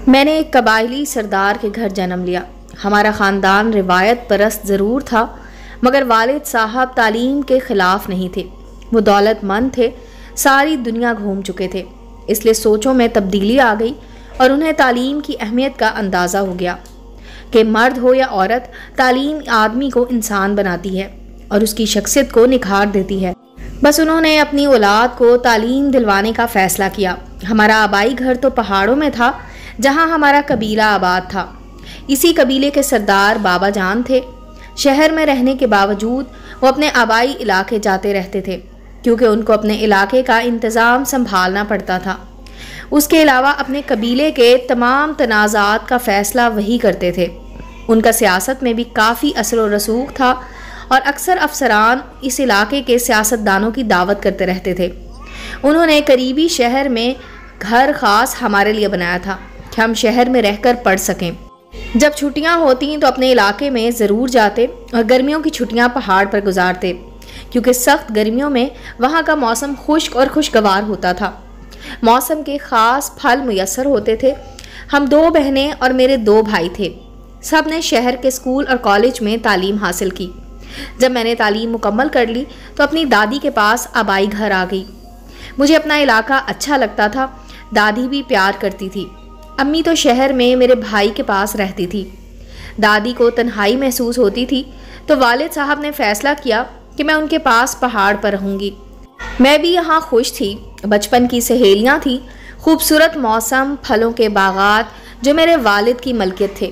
میں نے ایک قبائلی سردار کے گھر جنم لیا۔ ہمارا خاندان روایت پرست ضرور تھا، مگر والد صاحب تعلیم کے خلاف نہیں تھے۔ وہ دولت مند تھے، ساری دنیا گھوم چکے تھے، اس لیے سوچوں میں تبدیلی آ گئی اور انہیں تعلیم کی اہمیت کا اندازہ ہو گیا کہ مرد ہو یا عورت، تعلیم آدمی کو انسان بناتی ہے اور اس کی شخصیت کو نکھار دیتی ہے۔ بس انہوں نے اپنی اولاد کو تعلیم دلوانے کا فیصلہ کیا۔ ہمارا آبائی گھر تو پہاڑوں میں تھا، جہاں ہمارا قبیلہ آباد تھا۔ اسی قبیلے کے سردار بابا جان تھے۔ شہر میں رہنے کے باوجود وہ اپنے آبائی علاقے جاتے رہتے تھے، کیونکہ ان کو اپنے علاقے کا انتظام سنبھالنا پڑتا تھا۔ اس کے علاوہ اپنے قبیلے کے تمام تنازعات کا فیصلہ وہی کرتے تھے۔ ان کا سیاست میں بھی کافی اثر و رسوخ تھا اور اکثر افسران اس علاقے کے سیاستدانوں کی دعوت کرتے رہتے تھے۔ انہوں نے قریبی شہر میں گھر خاص ہمارے لیے بنایا تھا کہ ہم شہر میں رہ کر پڑھ سکیں۔ جب چھٹیاں ہوتیں تو اپنے علاقے میں ضرور جاتے اور گرمیوں کی چھٹیاں پہاڑ پر گزارتے، کیونکہ سخت گرمیوں میں وہاں کا موسم خشک اور خوشگوار ہوتا تھا۔ موسم کے خاص پھل میسر ہوتے تھے۔ ہم 2 بہنیں اور میرے 2 بھائی تھے۔ سب نے شہر کے اسکول اور کالج میں تعلیم حاصل کی۔ جب میں نے تعلیم مکمل کر لی تو اپنی دادی کے پاس آبائی گھر آ گئی۔ مجھے اپنا علاقہ اچھا لگتا تھا، دادی بھی پیار کرتی تھی۔ امی تو شہر میں میرے بھائی کے پاس رہتی تھی۔ دادی کو تنہائی محسوس ہوتی تھی تو والد صاحب نے فیصلہ کیا کہ میں ان کے پاس پہاڑ پر رہوں گی۔ میں بھی یہاں خوش تھی۔ بچپن کی سہیلیاں تھیں، خوبصورت موسم، پھلوں کے باغات جو میرے والد کی ملکیت تھے،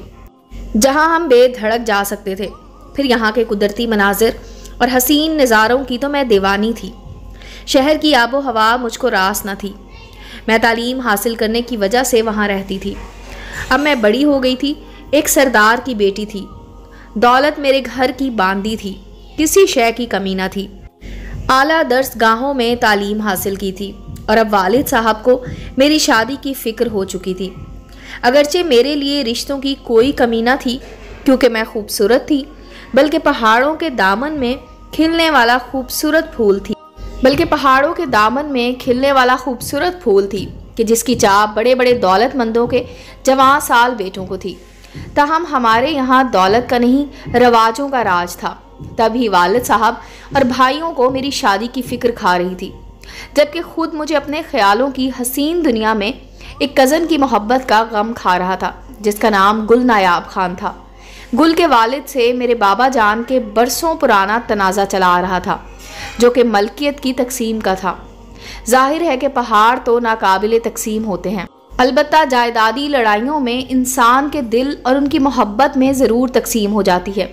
جہاں ہم بے دھڑک جا سکتے تھے۔ پھر یہاں کے قدرتی مناظر اور حسین نظاروں کی تو میں دیوانی تھی۔ شہر کی آب و ہوا مجھ کو راس نہ تھی۔ میں تعلیم حاصل کرنے کی وجہ سے وہاں رہتی تھی۔ اب میں بڑی ہو گئی تھی، ایک سردار کی بیٹی تھی۔ دولت میرے گھر کی باندھی تھی، کسی شے کی کمی نہ تھی۔ اعلیٰ درس گاہوں میں تعلیم حاصل کی تھی اور اب والد صاحب کو میری شادی کی فکر ہو چکی تھی۔ اگرچہ میرے لیے رشتوں کی کوئی کمی نہ تھی، کیونکہ میں خوبصورت تھی، بلکہ پہاڑوں کے دامن میں کھلنے والا خوبصورت پھول تھی کہ جس کی چاپ بڑے بڑے دولت مندوں کے جوان سال بیٹوں کو تھی۔ تاہم ہمارے یہاں دولت کا نہیں، رواجوں کا راج تھا۔ تبھی والد صاحب اور بھائیوں کو میری شادی کی فکر کھا رہی تھی، جبکہ خود مجھے اپنے خیالوں کی حسین دنیا میں ایک کزن کی محبت کا غم کھا رہا تھا، جس کا نام گل نایاب خان تھا۔ گل کے والد سے میرے بابا جان کے برسوں پرانا تنازع چلا آ رہا تھا، جو کہ ملکیت کی تقسیم کا تھا۔ ظاہر ہے کہ پہاڑ تو ناقابل تقسیم ہوتے ہیں، البتہ جائیدادی لڑائیوں میں انسان کے دل اور ان کی محبت میں ضرور تقسیم ہو جاتی ہے۔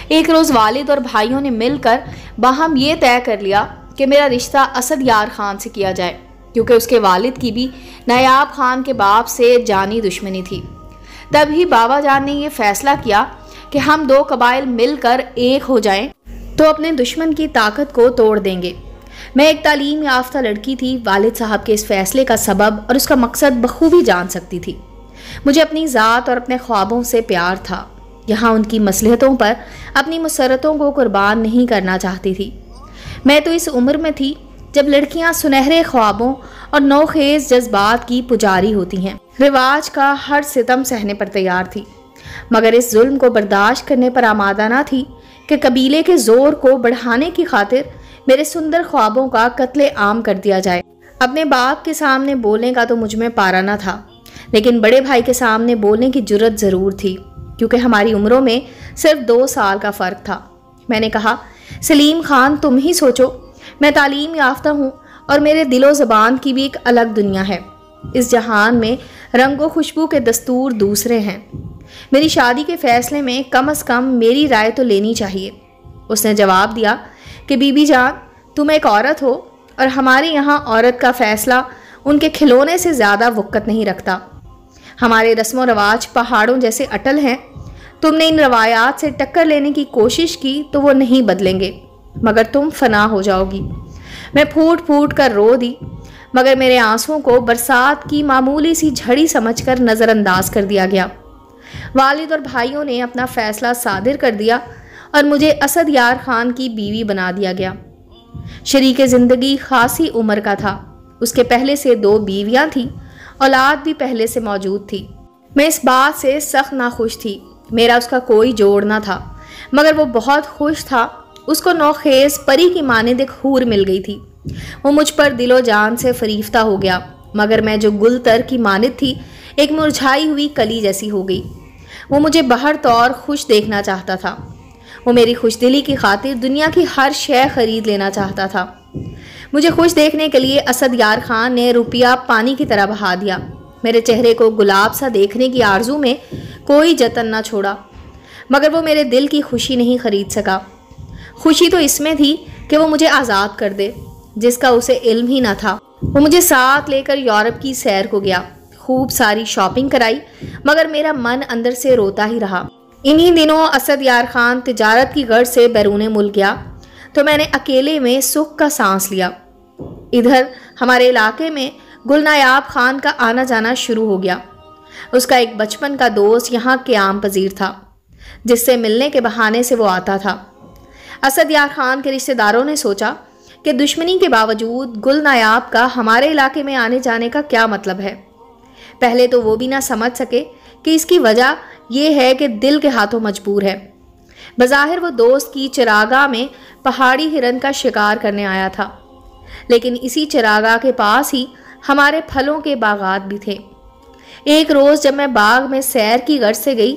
ایک روز والد اور بھائیوں نے مل کر باہم یہ طے کر لیا کہ میرا رشتہ اسد یار خان سے کیا جائے، کیونکہ اس کے والد کی بھی نایاب خان کے باپ سے جانی دشمنی تھی۔ تبھی بابا جان نے یہ فیصلہ کیا کہ ہم 2 قبائل مل کر ایک ہو جائیں تو اپنے دشمن کی طاقت کو توڑ دیں گے۔ میں ایک تعلیم یافتہ لڑکی تھی، والد صاحب کے اس فیصلے کا سبب اور اس کا مقصد بخوبی جان سکتی تھی۔ مجھے اپنی ذات اور اپنے خوابوں سے پیار تھا، یہاں ان کی مصلحتوں پر اپنی مسرتوں کو قربان نہیں کرنا چاہتی تھی۔ میں تو اس عمر میں تھی جب لڑکیاں سنہرے خوابوں اور نوخیز جذبات کی پجاری ہوتی ہیں، رواج کا ہر ستم سہنے پر تیار تھی، مگر اس ظلم کو برداشت کرنے پر آمادہ نہ تھی کہ قبیلے کے زور کو بڑھانے کی خاطر میرے سندر خوابوں کا قتل عام کر دیا جائے۔ اپنے باپ کے سامنے بولنے کا تو مجھ میں پارا نہ تھا، لیکن بڑے بھائی کے سامنے بولنے کی جرت ضرور تھی، کیونکہ ہماری عمروں میں صرف 2 سال کا فرق تھا۔ میں نے کہا، سلیم خان تم ہی سوچو، میں تعلیم یافتہ ہوں اور میرے دل و زبان کی بھی ایک الگ دنیا ہے۔ اس جہان میں رنگ و خوشبو کے دستور دوسرے ہیں۔ میری شادی کے فیصلے میں کم از کم میری رائے تو لینی چاہیے۔ اس نے جواب دیا کہ بی بی جان، تم ایک عورت ہو اور ہمارے یہاں عورت کا فیصلہ ان کے کھلونے سے زیادہ وقت نہیں رکھتا۔ ہمارے رسم و رواج پہاڑوں جیسے اٹل ہیں۔ تم نے ان روایات سے ٹکر لینے کی کوشش کی تو وہ نہیں بدلیں گے، مگر تم فنا ہو جاؤ گی۔ میں پھوٹ پھوٹ کر رو دی، مگر میرے آنسوؤں کو برسات کی معمولی سی جھڑی سمجھ کر نظر انداز کر دیا گیا۔ والد اور بھائیوں نے اپنا فیصلہ صادر کر دیا اور مجھے اسد یار خان کی بیوی بنا دیا گیا۔ شریک زندگی خاصی عمر کا تھا، اس کے پہلے سے 2 بیویاں تھیں، اولاد بھی پہلے سے موجود تھی۔ میں اس بات سے سخت ناخوش تھی، میرا اس کا کوئی جوڑ نہ تھا، مگر وہ بہت خوش تھا۔ اس کو نوخیز پری کی مانند ایک حور مل گئی تھی۔ وہ مجھ پر دل و جان سے فریفتہ ہو گیا، مگر میں جو گل تر کی مانند تھی ایک مرجھائی ہوئی کلی جیسی ہو گئی۔ وہ مجھے بہر طور خوش دیکھنا چاہتا تھا۔ وہ میری خوش دلی کی خاطر دنیا کی ہر شے خرید لینا چاہتا تھا۔ مجھے خوش دیکھنے کے لیے اسد یار خان نے روپیہ پانی کی طرح بہا دیا۔ میرے چہرے کو گلاب سا دیکھنے کی آرزو میں کوئی جتن نہ چھوڑا، مگر وہ میرے دل کی خوشی نہیں خرید سکا۔ خوشی تو اس میں تھی کہ وہ مجھے آزاد کر دے، جس کا اسے علم ہی نہ تھا۔ وہ مجھے ساتھ لے کر یورپ کی سیر کو گیا، خوب ساری شاپنگ کرائی، مگر میرا من اندر سے روتا ہی رہا۔ انہی دنوں اسد یار خان تجارت کی غرض سے بیرون ملک گیا تو میں نے اکیلے میں سکھ کا سانس لیا۔ ادھر ہمارے علاقے میں گل نایاب خان کا آنا جانا شروع ہو گیا۔ اس کا ایک بچپن کا دوست یہاں قیام پذیر تھا، جس سے ملنے کے بہانے سے وہ آتا تھا۔ اسد یار خان کے رشتہ داروں نے سوچا کہ دشمنی کے باوجود گل نایاب کا ہمارے علاقے میں آنے جانے کا کیا مطلب ہے۔ پہلے تو وہ بھی نہ سمجھ سکے کہ اس کی وجہ یہ ہے کہ دل کے ہاتھوں مجبور ہے۔ بظاہر وہ دوست کی چراگاہ میں پہاڑی ہرن کا شکار کرنے آیا تھا، لیکن اسی چراگاہ کے پاس ہی ہمارے پھلوں کے باغات بھی تھے۔ ایک روز جب میں باغ میں سیر کی غرض سے گئی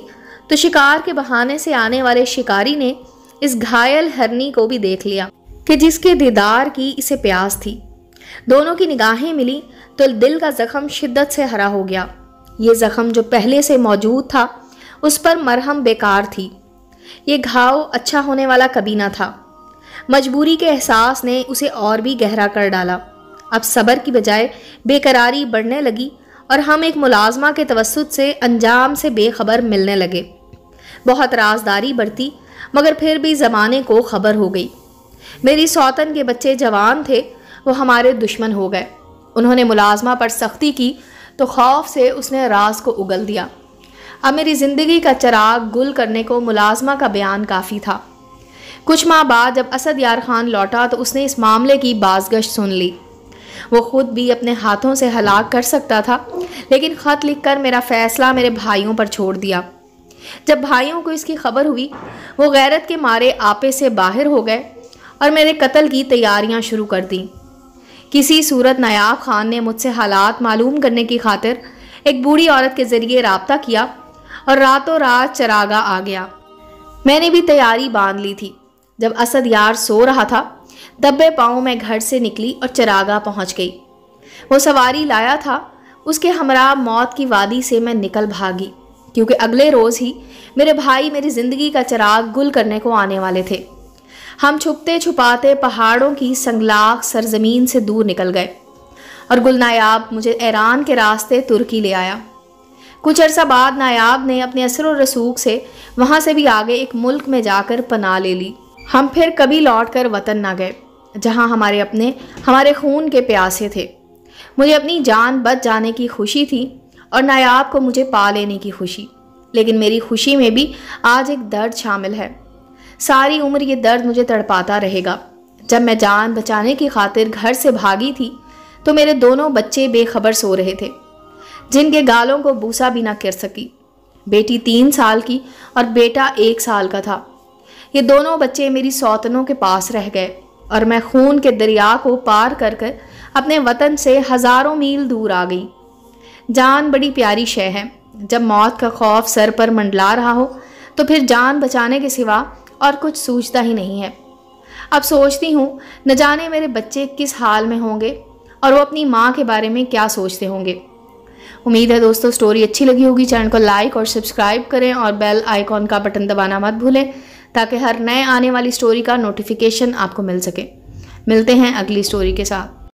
تو شکار کے بہانے سے آنے والے شکاری نے اس گھائل ہرنی کو بھی دیکھ لیا کہ جس کے دیدار کی اسے پیاس تھی۔ دونوں کی نگاہیں ملی تو دل کا زخم شدت سے ہرا ہو گیا۔ یہ زخم جو پہلے سے موجود تھا اس پر مرہم بیکار تھی۔ یہ گھاؤ اچھا ہونے والا کبھی نہ تھا۔ مجبوری کے احساس نے اسے اور بھی گہرا کر ڈالا۔ اب صبر کی بجائے بے قراری بڑھنے لگی اور ہم ایک ملازمہ کے توسط سے انجام سے بے خبر ملنے لگے۔ بہت رازداری بڑھتی، مگر پھر بھی زمانے کو خبر ہو گئی۔ میری سوتن کے بچے جوان تھے، وہ ہمارے دشمن ہو گئے۔ انہوں نے ملازمہ پر سختی کی تو خوف سے اس نے راز کو اگل دیا۔ اب میری زندگی کا چراغ گل کرنے کو ملازمہ کا بیان کافی تھا۔ کچھ ماہ بعد جب اسد یار خان لوٹا تو اس نے اس معاملے کی بازگشت سن لی۔ وہ خود بھی اپنے ہاتھوں سے ہلاک کر سکتا تھا، لیکن خط لکھ کر میرا فیصلہ میرے بھائیوں پر چھوڑ دیا۔ جب بھائیوں کو اس کی خبر ہوئی، وہ غیرت کے مارے آپے سے باہر ہو گئے اور میرے قتل کی تیاریاں شروع کر دیں۔ کسی صورت نایاب خان نے مجھ سے حالات معلوم کرنے کی خاطر ایک بوڑھی عورت کے ذریعے رابطہ کیا اور راتوں رات چراغاہ آ گیا۔ میں نے بھی تیاری باندھ لی تھی۔ جب اسد یار سو رہا تھا، دبے پاؤں میں گھر سے نکلی اور چراغاہ پہنچ گئی۔ وہ سواری لایا تھا، اس کے ہمراہ موت کی وادی سے میں نکل بھاگی، کیونکہ اگلے روز ہی میرے بھائی میری زندگی کا چراغ گل کرنے کو آنے والے تھے۔ ہم چھپتے چھپاتے پہاڑوں کی سنگلاخ سرزمین سے دور نکل گئے اور گل نایاب مجھے ایران کے راستے ترکی لے آیا۔ کچھ عرصہ بعد نایاب نے اپنے اثر و رسوخ سے وہاں سے بھی آگے ایک ملک میں جا کر پناہ لے لی۔ ہم پھر کبھی لوٹ کر وطن نہ گئے، جہاں ہمارے اپنے ہمارے خون کے پیاسے تھے۔ مجھے اپنی جان بچ جانے کی خوشی تھی اور نایاب کو مجھے پا لینے کی خوشی، لیکن میری خوشی میں بھی آج ایک درد شامل ہے۔ ساری عمر یہ درد مجھے تڑپاتا رہے گا۔ جب میں جان بچانے کی خاطر گھر سے بھاگی تھی تو میرے دونوں بچے بے خبر سو رہے تھے، جن کے گالوں کو بوسا بھی نہ کر سکی۔ بیٹی 3 سال کی اور بیٹا 1 سال کا تھا۔ یہ دونوں بچے میری سوتنوں کے پاس رہ گئے اور میں خون کے دریا کو پار کر کر اپنے وطن سے ہزاروں میل دور آ گئی۔ جان بڑی پیاری شے ہے۔ جب موت کا خوف سر پر منڈلا رہا ہو تو پھر جان بچانے کے سوا اور کچھ سوچتا ہی نہیں ہے۔ اب سوچتی ہوں نہ جانے میرے بچے کس حال میں ہوں گے اور وہ اپنی ماں کے بارے میں کیا سوچتے ہوں گے۔ امید ہے دوستو سٹوری اچھی لگی ہوگی۔ چینل کو لائک اور سبسکرائب کریں اور بیل آئیکن کا بٹن دبانا مت بھولیں تاکہ ہر نئے آنے والی سٹوری کا نوٹیفیکیشن آپ کو مل سکے۔ ملتے ہیں اگلی سٹوری کے ساتھ۔